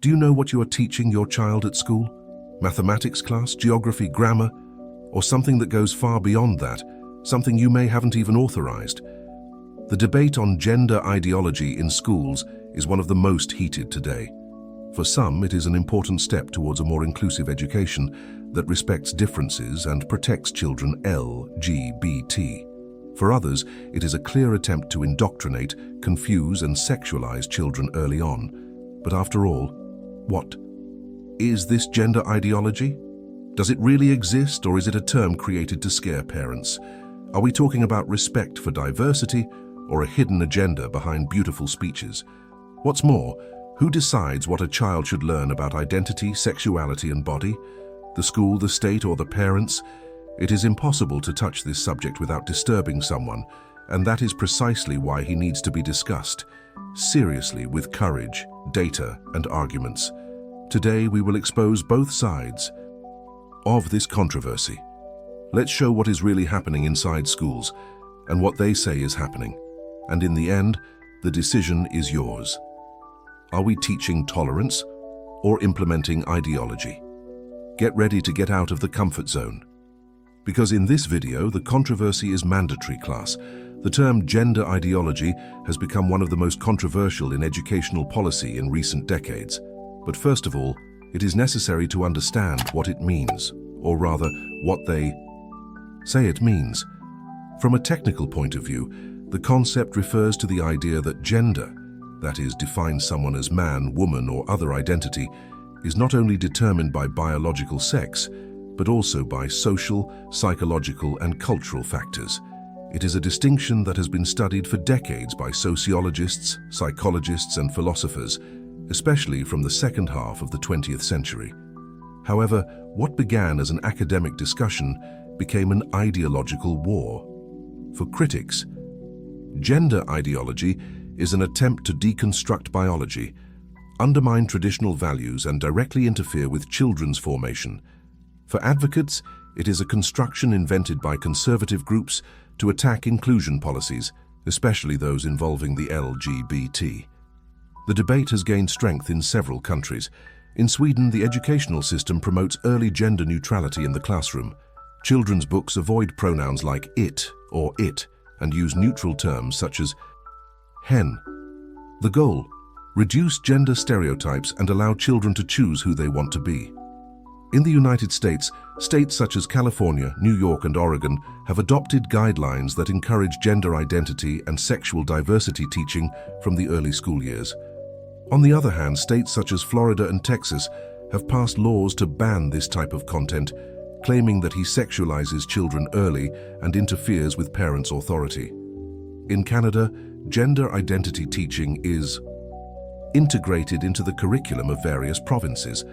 Do you know what you are teaching your child at school? Mathematics class, geography, grammar, or something that goes far beyond that, something you may haven't even authorized? The debate on gender ideology in schools is one of the most heated today. For some, it is an important step towards a more inclusive education that respects differences and protects children LGBT. For others, it is a clear attempt to indoctrinate, confuse, and sexualize children early on. But after all, what? Is this gender ideology? Does it really exist, or is it a term created to scare parents? Are we talking about respect for diversity, or a hidden agenda behind beautiful speeches? What's more, who decides what a child should learn about identity, sexuality, and body? The school, the state, or the parents? It is impossible to touch this subject without disturbing someone, and that is precisely why he needs to be discussed seriously, with courage, data, and arguments. Today we will expose both sides of this controversy. Let's show what is really happening inside schools and what they say is happening. And in the end, the decision is yours. Are we teaching tolerance or implementing ideology? Get ready to get out of the comfort zone. Because in this video, the controversy is mandatory, class. The term gender ideology has become one of the most controversial in educational policy in recent decades. But first of all, it is necessary to understand what it means, or rather, what they say it means. From a technical point of view, the concept refers to the idea that gender, that is, defines someone as man, woman, or other identity, is not only determined by biological sex, but also by social, psychological, and cultural factors. It is a distinction that has been studied for decades by sociologists, psychologists, and philosophers, especially from the second half of the 20th century. However, what began as an academic discussion became an ideological war. For critics, gender ideology is an attempt to deconstruct biology, undermine traditional values, and directly interfere with children's formation. For advocates, it is a construction invented by conservative groups to attack inclusion policies, especially those involving the LGBT. The debate has gained strength in several countries. In Sweden, the educational system promotes early gender neutrality in the classroom. Children's books avoid pronouns like it or it and use neutral terms such as hen. The goal: reduce gender stereotypes and allow children to choose who they want to be. In the United States, states such as California, New York, and Oregon have adopted guidelines that encourage gender identity and sexual diversity teaching from the early school years. On the other hand, states such as Florida and Texas have passed laws to ban this type of content, claiming that he sexualizes children early and interferes with parents' authority. In Canada, gender identity teaching is integrated into the curriculum of various provinces,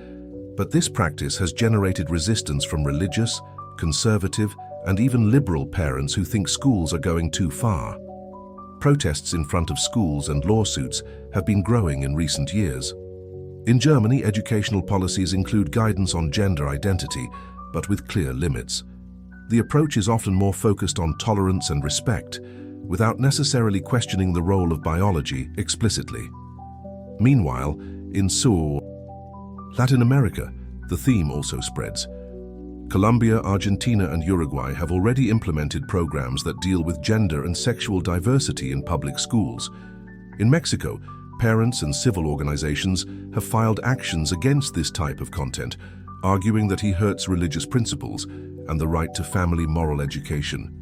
but this practice has generated resistance from religious, conservative, and even liberal parents who think schools are going too far. Protests in front of schools and lawsuits have been growing in recent years. In Germany, educational policies include guidance on gender identity, but with clear limits. The approach is often more focused on tolerance and respect, without necessarily questioning the role of biology explicitly. Meanwhile, in Latin America, the theme also spreads. Colombia, Argentina, and Uruguay have already implemented programs that deal with gender and sexual diversity in public schools. In Mexico, parents and civil organizations have filed actions against this type of content, arguing that he hurts religious principles and the right to family moral education.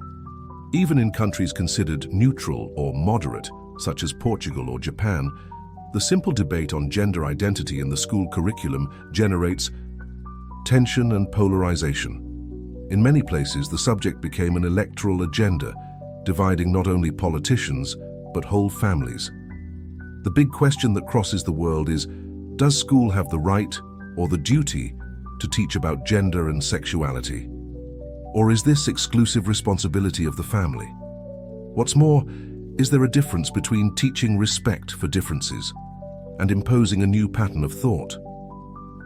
Even in countries considered neutral or moderate, such as Portugal or Japan, the simple debate on gender identity in the school curriculum generates tension and polarization. In many places, the subject became an electoral agenda, dividing not only politicians, but whole families. The big question that crosses the world is, does school have the right or the duty to teach about gender and sexuality? Or is this exclusive responsibility of the family? What's more, is there a difference between teaching respect for differences and imposing a new pattern of thought?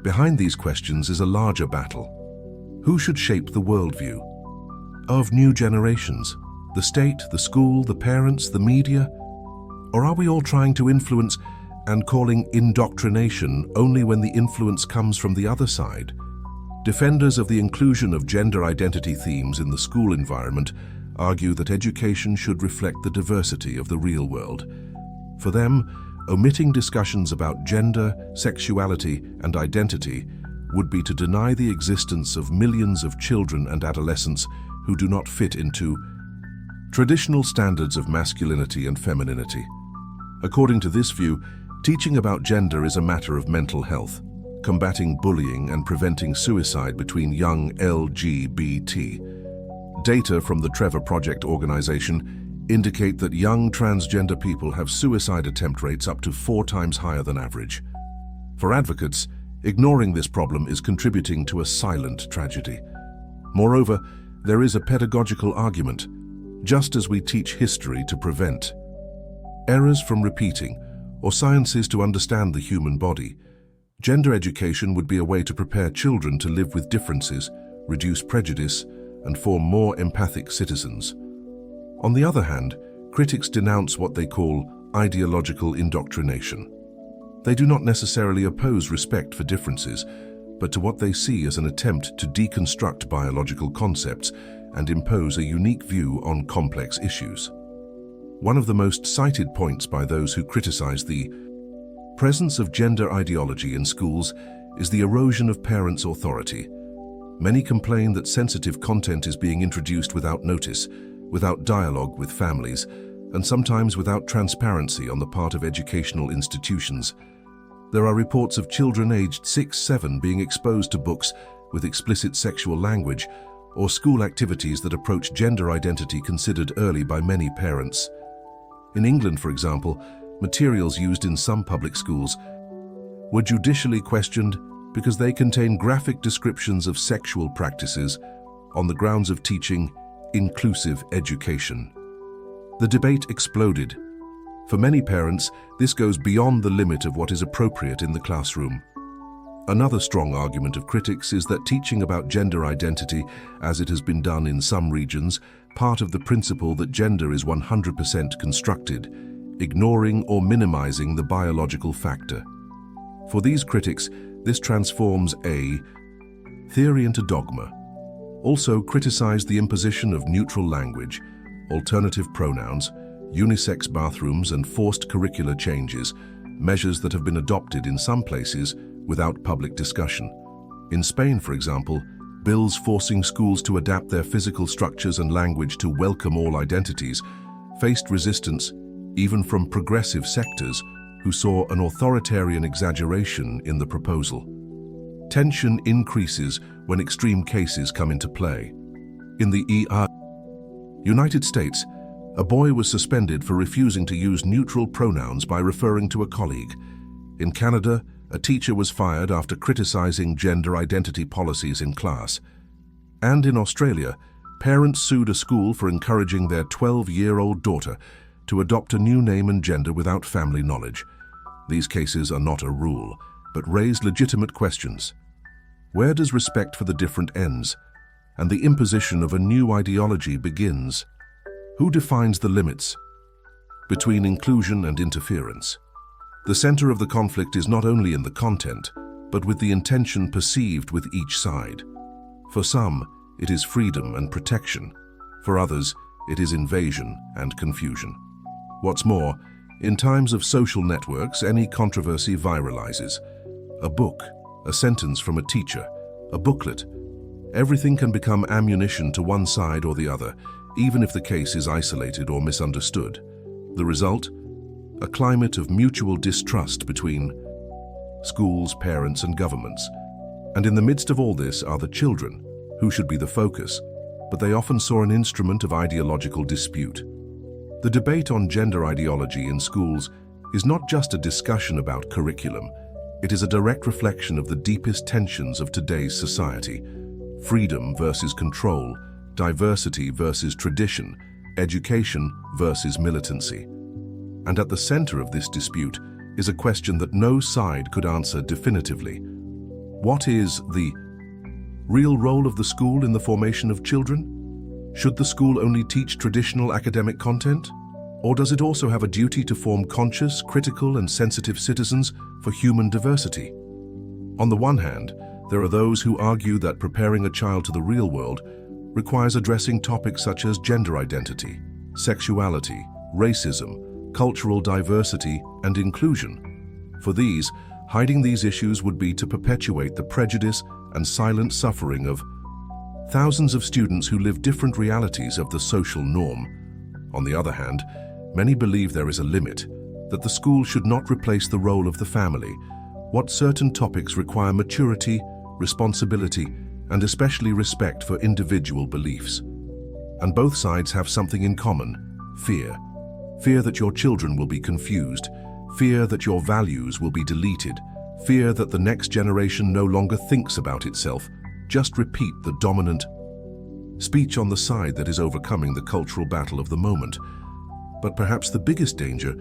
Behind these questions is a larger battle. Who should shape the worldview of new generations? The state, the school, the parents, the media? Or are we all trying to influence and calling indoctrination only when the influence comes from the other side. Defenders of the inclusion of gender identity themes in the school environment argue that education should reflect the diversity of the real world. For them, omitting discussions about gender, sexuality, and identity would be to deny the existence of millions of children and adolescents who do not fit into traditional standards of masculinity and femininity. According to this view, teaching about gender is a matter of mental health, combating bullying and preventing suicide between young LGBT. Data from the Trevor Project organization indicate that young transgender people have suicide attempt rates up to 4 times higher than average. For advocates, ignoring this problem is contributing to a silent tragedy. Moreover, there is a pedagogical argument, just as we teach history to prevent errors from repeating or sciences to understand the human body. Gender education would be a way to prepare children to live with differences, reduce prejudice, and form more empathic citizens. On the other hand, critics denounce what they call ideological indoctrination. They do not necessarily oppose respect for differences, but to what they see as an attempt to deconstruct biological concepts and impose a unique view on complex issues. One of the most cited points by those who criticize the presence of gender ideology in schools is the erosion of parents' authority. Many complain that sensitive content is being introduced without notice, without dialogue with families, and sometimes without transparency on the part of educational institutions. There are reports of children aged 6-7 being exposed to books with explicit sexual language or school activities that approach gender identity considered early by many parents. In England, for example, materials used in some public schools were judicially questioned because they contain graphic descriptions of sexual practices on the grounds of teaching inclusive education. The debate exploded. For many parents, this goes beyond the limit of what is appropriate in the classroom. Another strong argument of critics is that teaching about gender identity, as it has been done in some regions, part of the principle that gender is 100% constructed, ignoring or minimizing the biological factor. For these critics, this transforms a theory into dogma. Also criticize the imposition of neutral language, alternative pronouns, unisex bathrooms, and forced curricular changes, measures that have been adopted in some places without public discussion. In Spain, for example, bills forcing schools to adapt their physical structures and language to welcome all identities faced resistance even from progressive sectors who saw an authoritarian exaggeration in the proposal. Tension increases when extreme cases come into play. In the United States, a boy was suspended for refusing to use neutral pronouns by referring to a colleague. In Canada, a teacher was fired after criticizing gender identity policies in class. And in Australia, parents sued a school for encouraging their 12-year-old daughter to adopt a new name and gender without family knowledge. These cases are not a rule, but raise legitimate questions. Where does respect for the different ends, and the imposition of a new ideology begins? Who defines the limits between inclusion and interference? The center of the conflict is not only in the content, but with the intention perceived with each side. For some, it is freedom and protection. For others, it is invasion and confusion. What's more, in times of social networks, any controversy viralizes. A book, a sentence from a teacher, a booklet. Everything can become ammunition to one side or the other, even if the case is isolated or misunderstood. The result? A climate of mutual distrust between schools, parents, and governments. And in the midst of all this are the children, who should be the focus, but they often saw an instrument of ideological dispute. The debate on gender ideology in schools is not just a discussion about curriculum. It is a direct reflection of the deepest tensions of today's society: freedom versus control, diversity versus tradition, education versus militancy. And at the center of this dispute is a question that no side could answer definitively. What is the real role of the school in the formation of children? Should the school only teach traditional academic content? Or does it also have a duty to form conscious, critical, and sensitive citizens for human diversity? On the one hand, there are those who argue that preparing a child to the real world requires addressing topics such as gender identity, sexuality, racism, cultural diversity, and inclusion. For these, hiding these issues would be to perpetuate the prejudice and silent suffering of thousands of students who live different realities of the social norm. On the other hand, many believe there is a limit, that the school should not replace the role of the family, what certain topics require maturity, responsibility, and especially respect for individual beliefs. And both sides have something in common: fear. Fear that your children will be confused, fear that your values will be deleted, fear that the next generation no longer thinks about itself, just repeat the dominant speech on the side that is overcoming the cultural battle of the moment. But perhaps the biggest danger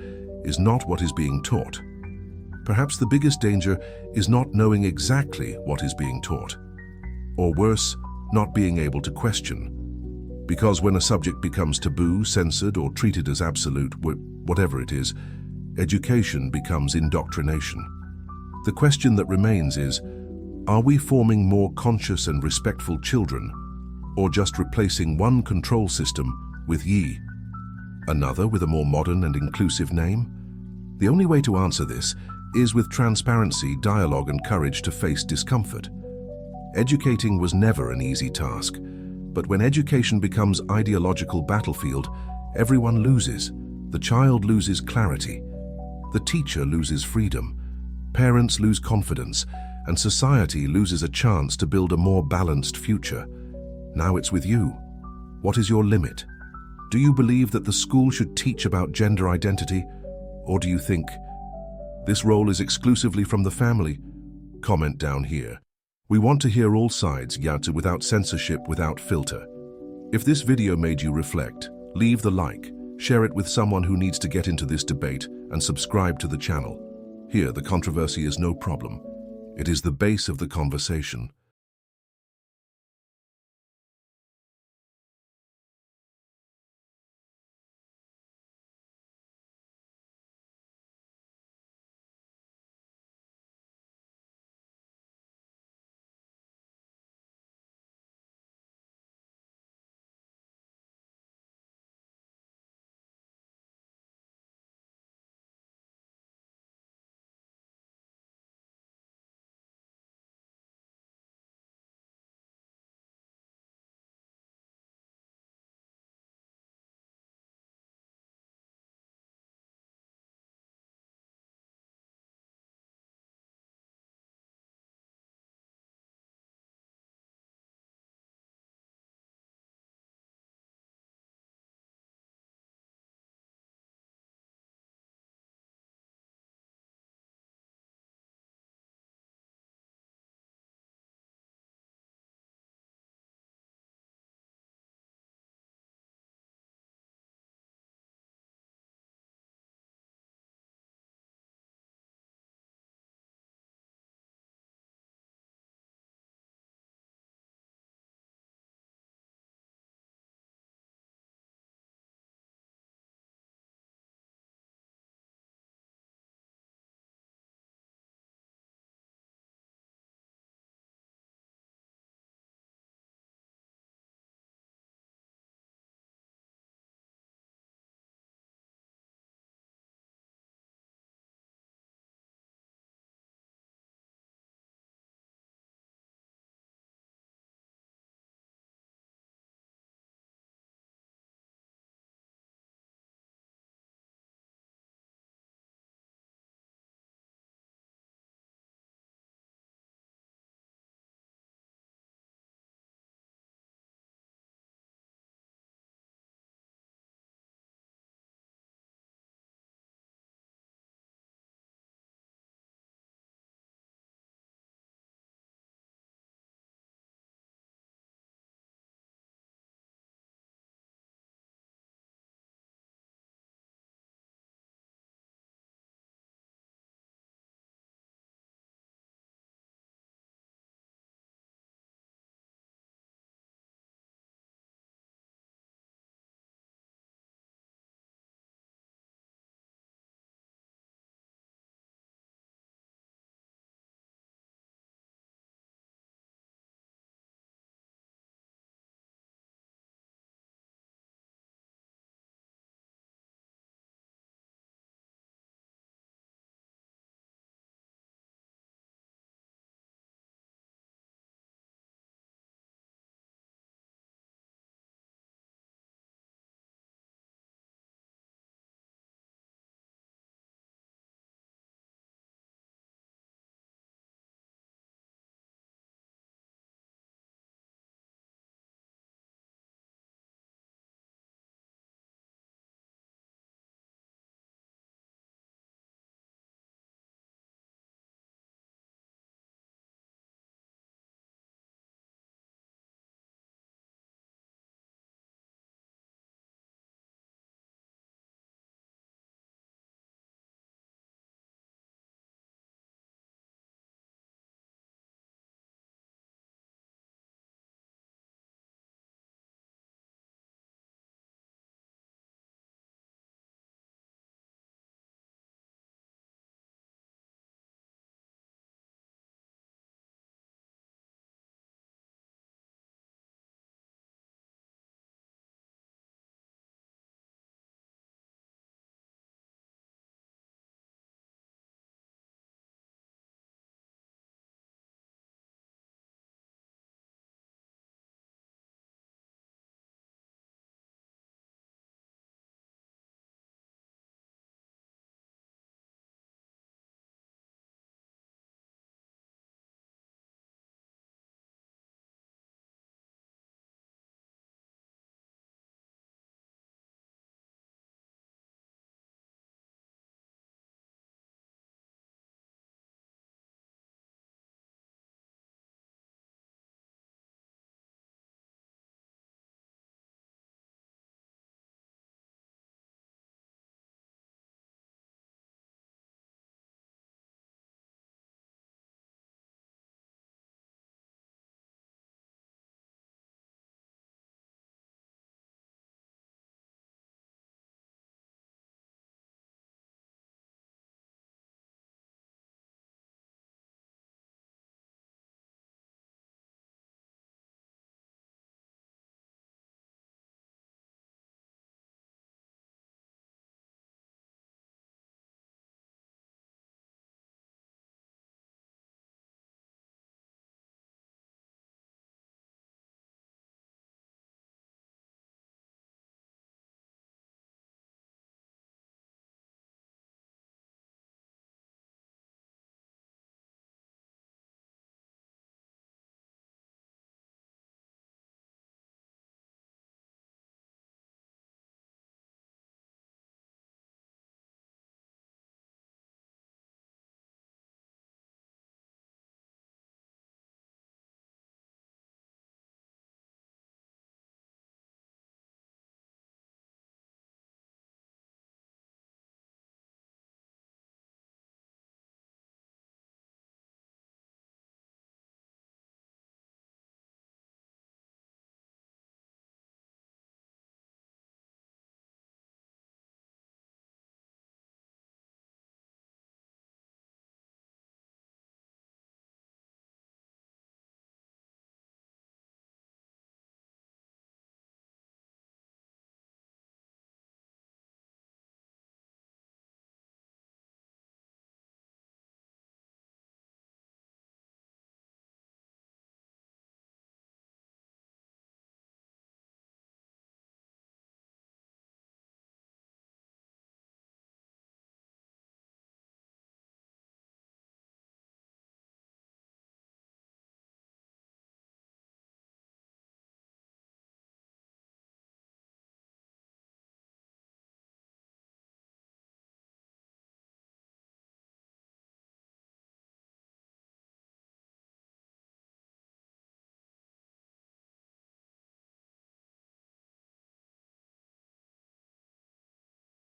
is not what is being taught. Perhaps the biggest danger is not knowing exactly what is being taught. Or worse, not being able to question. Because when a subject becomes taboo, censored, or treated as absolute, whatever it is, education becomes indoctrination. The question that remains is, are we forming more conscious and respectful children, or just replacing one control system with another with a more modern and inclusive name? The only way to answer this is with transparency, dialogue, and courage to face discomfort. Educating was never an easy task, but when education becomes ideological battlefield, everyone loses. The child loses clarity, the teacher loses freedom, parents lose confidence, and society loses a chance to build a more balanced future. Now it's with you. What is your limit? Do you believe that the school should teach about gender identity, or do you think this role is exclusively from the family? Comment down here. We want to hear all sides, without censorship, without filter. If this video made you reflect, leave the like, share it with someone who needs to get into this debate, and subscribe to the channel. Here, the controversy is no problem. It is the base of the conversation.